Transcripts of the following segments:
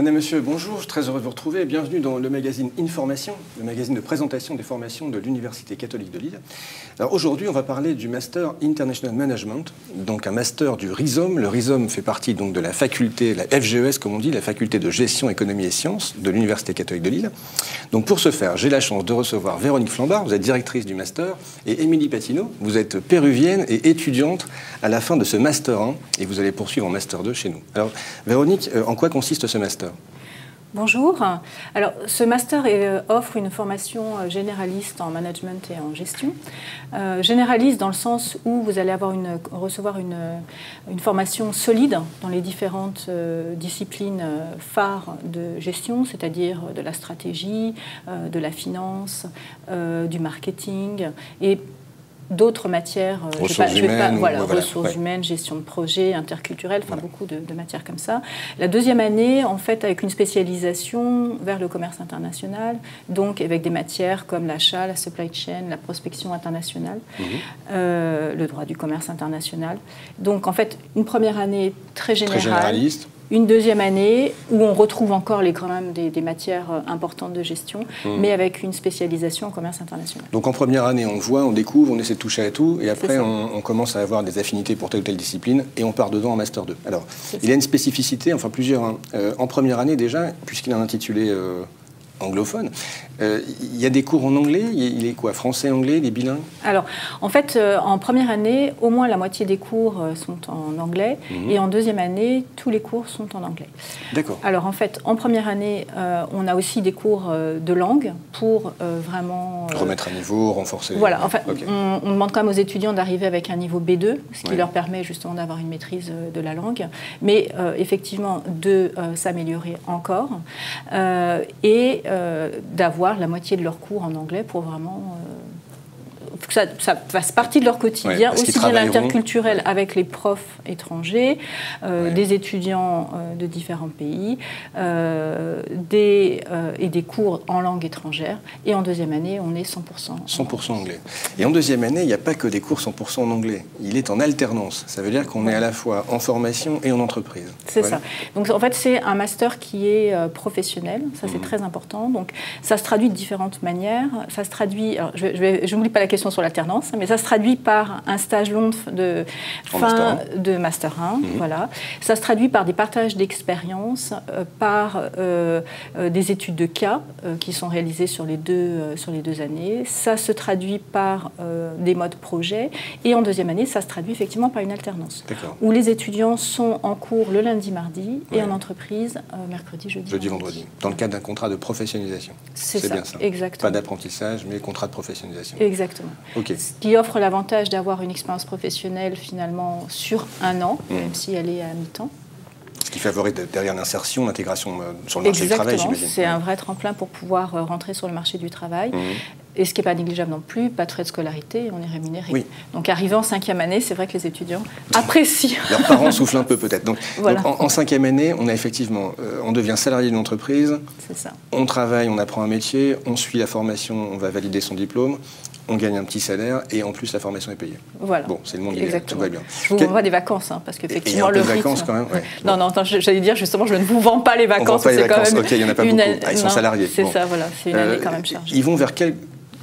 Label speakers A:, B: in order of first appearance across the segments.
A: Mesdames, Messieurs, bonjour, je suis très heureux de vous retrouver et bienvenue dans le magazine Information, le magazine de présentation des formations de l'Université catholique de Lille. Alors aujourd'hui, on va parler du Master International Management, donc un master du RISOM. Le RISOM fait partie donc de la faculté, la FGES comme on dit, la faculté de gestion, économie et sciences de l'Université catholique de Lille. Donc pour ce faire, j'ai la chance de recevoir Véronique Flambard, vous êtes directrice du master, et Émilie Patino, vous êtes péruvienne et étudiante à la fin de ce Master 1 et vous allez poursuivre en Master 2 chez nous. Alors Véronique, en quoi consiste ce master ?
B: Bonjour. Alors, ce master offre une formation généraliste en management et en gestion. Généraliste dans le sens où vous allez recevoir une formation solide dans les différentes disciplines phares de gestion, c'est-à-dire de la stratégie, de la finance, du marketing et d'autres matières, ressources humaines, gestion de projet, interculturel, enfin beaucoup de matières comme ça. La deuxième année, en fait, avec une spécialisation vers le commerce international, donc avec des matières comme l'achat, la supply chain, la prospection internationale, le droit du commerce international. Donc, en fait, une première année très généraliste. Une deuxième année où on retrouve encore quand même des matières importantes de gestion, mais avec une spécialisation en commerce international.
A: Donc en première année, on voit, on découvre, on essaie de toucher à tout, et après on commence à avoir des affinités pour telle ou telle discipline, et on part dedans en Master 2. Alors, il y a une spécificité, enfin plusieurs, hein. En première année déjà, puisqu'il a un intitulé anglophone, il y a des cours en anglais, il est quoi, français, anglais, des bilingues?
B: Alors, en fait, en première année, au moins la moitié des cours sont en anglais, et en deuxième année, tous les cours sont en anglais.
A: D'accord.
B: Alors, en fait, en première année, on a aussi des cours de langue pour vraiment...
A: remettre à niveau, renforcer...
B: Voilà, en fait, on demande quand même aux étudiants d'arriver avec un niveau B2, ce qui leur permet justement d'avoir une maîtrise de la langue, mais effectivement de s'améliorer encore, et d'avoir la moitié de leurs cours en anglais pour vraiment que ça fasse partie de leur quotidien, aussi bien l'interculturel avec les profs étrangers, des étudiants de différents pays, et des cours en langue étrangère. Et en deuxième année, on est 100%
A: anglais. Et en deuxième année, il n'y a pas que des cours 100% en anglais. Il est en alternance. Ça veut dire qu'on est à la fois en formation et en entreprise.
B: C'est ça. Donc en fait, c'est un master qui est professionnel. Ça, c'est très important. Donc ça se traduit de différentes manières. Ça se traduit... Alors, je n'oublie pas la question sur l'alternance, mais ça se traduit par un stage long de fin de Master 1. Voilà. Ça se traduit par des partages d'expériences, par des études de cas qui sont réalisées sur les deux années. Ça se traduit par des modes projet. Et en deuxième année, ça se traduit effectivement par une alternance, où les étudiants sont en cours le lundi, mardi, et en entreprise mercredi, jeudi, vendredi.
A: Dans le cadre d'un contrat de professionnalisation.
B: C'est
A: bien ça.
B: Exactement.
A: Pas d'apprentissage, mais contrat de professionnalisation.
B: Exactement. Ce qui offre l'avantage d'avoir une expérience professionnelle finalement sur un an, même si elle est à mi-temps.
A: Ce qui favorise derrière l'insertion, l'intégration sur le marché du travail, j'imagine.
B: C'est un vrai tremplin pour pouvoir rentrer sur le marché du travail. Et ce qui n'est pas négligeable non plus, pas de frais de scolarité, on est rémunéré. Donc arrivant en cinquième année, c'est vrai que les étudiants apprécient.
A: Leurs parents soufflent un peu peut-être. Donc en cinquième année, on a effectivement, on devient salarié d'une entreprise, on travaille, on apprend un métier, on suit la formation, on va valider son diplôme, on gagne un petit salaire et en plus la formation est payée.
B: Voilà.
A: Bon, c'est le monde idéal, tout va bien.
B: Je vous vends des vacances, hein, parce qu'effectivement le rythme...
A: vacances quand même.
B: Non, j'allais dire justement, je ne vous vends pas les vacances.
A: On vend pas les vacances, il n'y en a pas beaucoup. Ils sont salariés.
B: C'est ça, voilà, c'est une année quand même chargée.
A: Ils vont vers quel,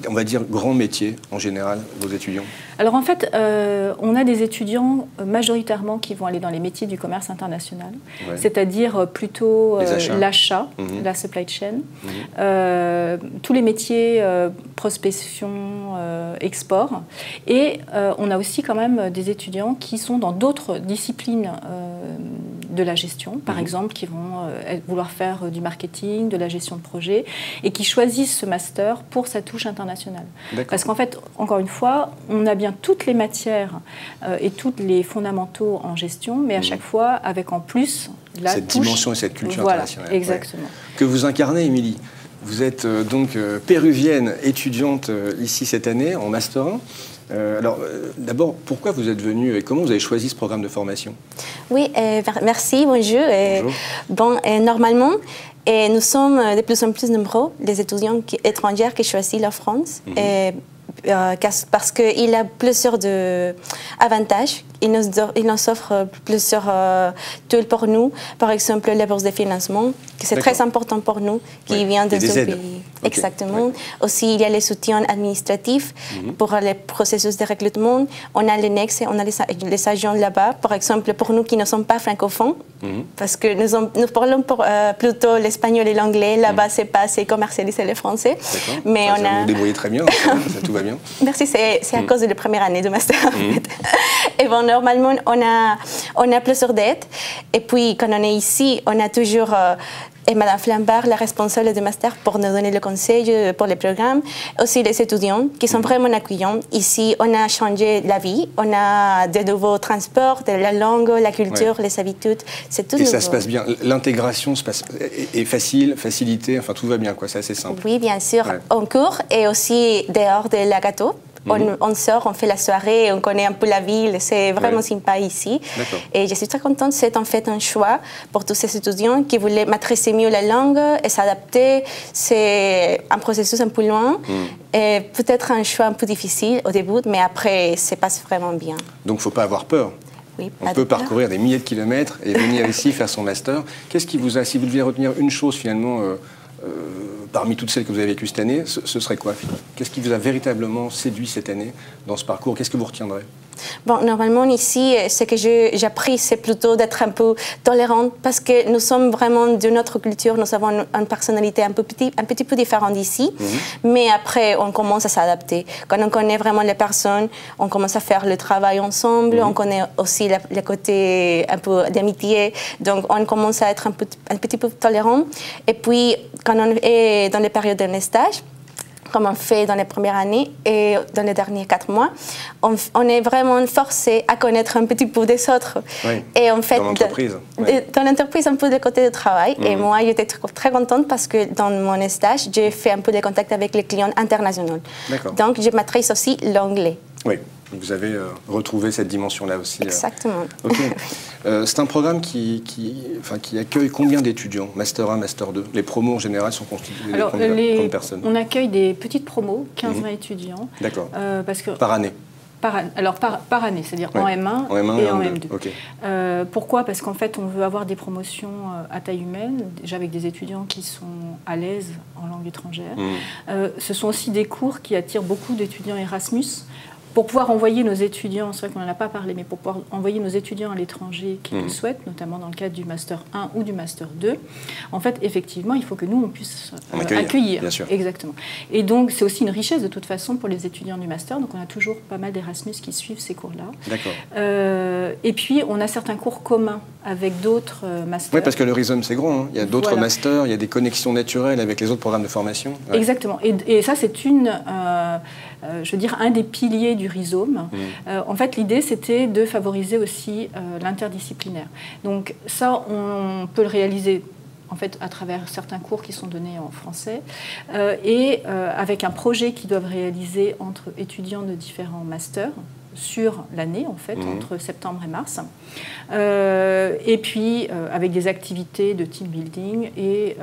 A: on va dire, grand métier en général, vos étudiants?
B: Alors en fait, on a des étudiants majoritairement qui vont aller dans les métiers du commerce international, c'est-à-dire plutôt l'achat, la supply chain, tous les métiers prospection, export. Et on a aussi quand même des étudiants qui sont dans d'autres disciplines de la gestion, par exemple, qui vont vouloir faire du marketing, de la gestion de projet, et qui choisissent ce master pour sa touche internationale. Parce qu'en fait, encore une fois, on a bien toutes les matières et tous les fondamentaux en gestion, mais à chaque fois avec en plus
A: cette dimension et cette culture internationale.
B: Exactement.
A: Que vous incarnez, Émilie. Vous êtes donc péruvienne, étudiante ici cette année en Master 1. Alors, d'abord, pourquoi vous êtes venue et comment vous avez choisi ce programme de formation?
C: Oui, merci, bonjour. Bon, normalement, nous sommes de plus en plus nombreux, les étudiants étrangers qui choisissent la France. Parce qu'il a plusieurs avantages ils nous offrent plusieurs tools pour nous. Par exemple, les bourses de financement, que c'est très important pour nous, qui vient de ce pays. Okay. Exactement. Aussi, il y a les soutiens administratifs pour les processus de recrutement. On a les NEX et on a les agents là-bas. Par exemple, pour nous qui ne sommes pas francophones, parce que nous parlons plutôt l'espagnol et l'anglais. Là-bas, c'est pas assez commercialisé le français.
A: Mais on a... Vous débrouillez très bien, ça, tout va bien.
C: Merci, c'est à cause de la première année de master, en fait. Et bon, normalement, on a plusieurs dettes. Et puis, quand on est ici, on a toujours... et Mme Flambard, la responsable du master, pour nous donner le conseil pour les programmes. Aussi les étudiants qui sont vraiment accueillants. Ici, on a changé la vie. On a de nouveaux transports, de la langue, la culture, les habitudes. C'est tout nouveau.
A: Et ça se passe bien. L'intégration est facile, facilitée. Enfin, tout va bien, quoi. C'est assez simple.
C: Oui, bien sûr. En cours et aussi dehors de la gâteau. On sort, on fait la soirée, on connaît un peu la ville, c'est vraiment sympa ici. Et je suis très contente, c'est en fait un choix pour tous ces étudiants qui voulaient maîtriser mieux la langue et s'adapter. C'est un processus un peu loin et peut-être un choix un peu difficile au début, mais après, ça passe vraiment bien.
A: Donc, il ne faut pas avoir peur.
C: Oui,
A: on peut parcourir des milliers de kilomètres et venir ici faire son master. Qu'est-ce qui vous a, si vous deviez retenir une chose finalement, parmi toutes celles que vous avez vécues cette année, ce serait quoi? Qu'est-ce qui vous a véritablement séduit cette année dans ce parcours? Qu'est-ce que vous retiendrez?
C: Bon, normalement, ici, ce que j'ai appris, c'est plutôt d'être un peu tolérante parce que nous sommes vraiment de notre culture, nous avons une personnalité un petit peu différente d'ici. Mais après, on commence à s'adapter. Quand on connaît vraiment les personnes, on commence à faire le travail ensemble, on connaît aussi le côté un peu d'amitié. Donc, on commence à être un petit peu tolérant. Et puis, quand on est dans les périodes de stage, comme on fait dans les premières années et dans les derniers 4 mois, on est vraiment forcé à connaître un petit peu des autres. Et en fait,
A: dans l'entreprise.
C: Dans l'entreprise, un peu de côté de travail. Et moi, j'étais très contente parce que dans mon stage, j'ai fait un peu de contact avec les clients internationaux. Donc, je maîtrise aussi l'anglais.
A: Oui. Vous avez retrouvé cette dimension-là aussi.
C: Exactement.
A: C'est un programme qui accueille combien d'étudiants? Master 1, Master 2? Les promos en général sont constitués de combien de personnes?
B: On accueille des petites promos, 15-20 étudiants.
A: D'accord.
B: Parce que
A: par année?
B: Alors par année, c'est-à-dire en M1 et en M2. Pourquoi? Parce qu'en fait, on veut avoir des promotions à taille humaine, déjà avec des étudiants qui sont à l'aise en langue étrangère. Ce sont aussi des cours qui attirent beaucoup d'étudiants Erasmus. Pour pouvoir envoyer nos étudiants, c'est vrai qu'on n'en a pas parlé, mais pour pouvoir envoyer nos étudiants à l'étranger qui le souhaitent, notamment dans le cadre du Master 1 ou du Master 2, en fait, effectivement, il faut que nous, on puisse accueillir.
A: Bien sûr.
B: Exactement. Et donc, c'est aussi une richesse, de toute façon, pour les étudiants du Master. Donc, on a toujours pas mal d'Erasmus qui suivent ces cours-là.
A: D'accord.
B: Et puis, on a certains cours communs avec d'autres masters.
A: Oui, parce que le Rhizome, c'est grand. Hein. Il y a d'autres masters, il y a des connexions naturelles avec les autres programmes de formation.
B: Exactement. Et ça, c'est je veux dire, un des piliers du Rhizome. En fait, l'idée, c'était de favoriser aussi l'interdisciplinaire. Donc ça, on peut le réaliser en fait, à travers certains cours qui sont donnés en français et avec un projet qu'ils doivent réaliser entre étudiants de différents masters sur l'année, en fait, entre septembre et mars. Et puis, avec des activités de team building et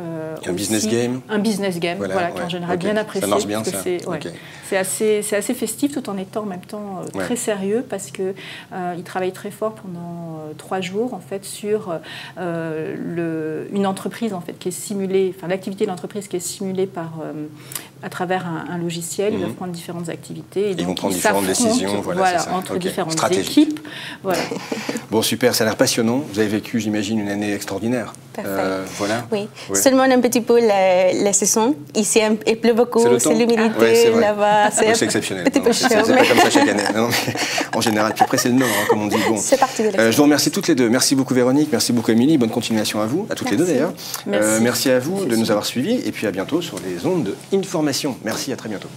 A: un business game.
B: Un business game, voilà qui est en général bien apprécié.
A: Ça marche bien, ça.
B: C'est assez festif, tout en étant en même temps très sérieux, parce qu'ils travaillent très fort pendant 3 jours, en fait, sur une entreprise, en fait, qui est simulée, enfin, l'activité de l'entreprise qui est simulée à travers un logiciel. Ils doivent prendre différentes activités. Et
A: ils vont prendre différentes décisions,
B: entre différentes équipes. Voilà.
A: Bon, super, ça a l'air passionnant. Vous avez vécu, j'imagine, une année extraordinaire. Voilà.
C: Oui, seulement un petit peu la saison. Ici, il pleut beaucoup, c'est l'humidité, là-bas.
A: C'est exceptionnel.
C: C'est pas
A: comme ça chaque année. Non, mais en général, puis après, c'est le Nord, hein, comme on dit. Bon.
C: C'est parti de
A: je vous remercie toutes les deux. Merci beaucoup, Véronique. Merci beaucoup, Émilie. Bonne continuation à vous, à toutes les deux d'ailleurs.
B: Merci.
A: Merci à vous de nous avoir suivis. Et puis à bientôt sur les ondes de Information. Merci, à très bientôt.